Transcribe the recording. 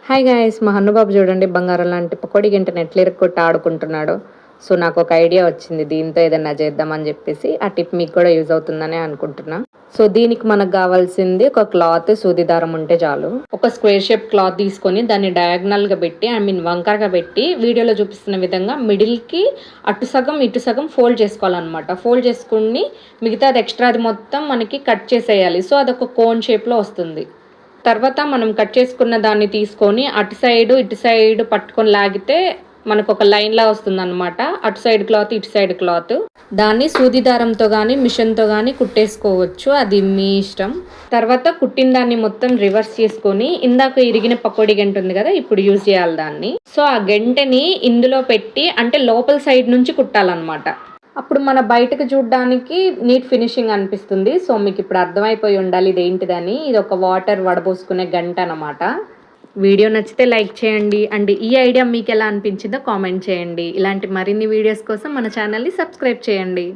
Hi guys, మా హన్నుబాబు చూడండి బంగారం లాంటి పకోడీ గంటని ఎట్లా ఇరుక్కొట్టి ఆడుకుంటున్నాడు. సో నాకు ఒక ఐడియా వచ్చింది, దీంతో ఏదైనా చేద్దామని చెప్పేసి. ఆ టిప్ మీకు కూడా యూజ్ అవుతుందని అనుకుంటున్నా. సో దీనికి మనకు కావాల్సింది ఒక క్లాత్, సూది దారం ఉంటే చాలు. ఒక స్క్వేర్ షేప్ క్లాత్ తీసుకొని దాన్ని డయాగ్నల్గా పెట్టి, వంకరగా పెట్టి, వీడియోలో చూపిస్తున్న విధంగా మిడిల్కి అటు సగం ఇటు సగం ఫోల్డ్ చేసుకోవాలన్నమాట. ఫోల్డ్ చేసుకుని మిగతా అది ఎక్స్ట్రాది మొత్తం మనకి కట్ చేసేయాలి. సో అదొక కోన్ షేప్లో వస్తుంది. తర్వాత మనం కట్ చేసుకున్న దాన్ని తీసుకొని అటు సైడు ఇటు సైడ్ పట్టుకొని లాగితే మనకు ఒక లైన్లా వస్తుంది అనమాట. అటు సైడ్ క్లాత్ ఇటు సైడ్ క్లాత్. దాన్ని సూది దారంతో కానీ మిషన్తో కానీ కుట్టేసుకోవచ్చు, అది మీ ఇష్టం. తర్వాత కుట్టిన దాన్ని మొత్తం రివర్స్ చేసుకొని ఇందాక ఇరిగిన పకోడీ గంట ఉంది కదా, ఇప్పుడు యూజ్ చేయాలి దాన్ని. సో ఆ గంటని ఇందులో పెట్టి అంటే లోపల సైడ్ నుంచి కుట్టాలన్నమాట. అప్పుడు మన బయటకు చూడడానికి నీట్ ఫినిషింగ్ అనిపిస్తుంది. సో మీకు ఇప్పుడు అర్థమైపోయి ఉండాలి ఇదేంటిదని. ఇది ఒక వాటర్ వడబోసుకునే గంట అనమాట. వీడియో నచ్చితే లైక్ చేయండి అండ్ ఈ ఐడియా మీకు ఎలా అనిపించిందో కామెంట్ చేయండి. ఇలాంటి మరిన్ని వీడియోస్ కోసం మన ఛానల్ని సబ్స్క్రైబ్ చేయండి.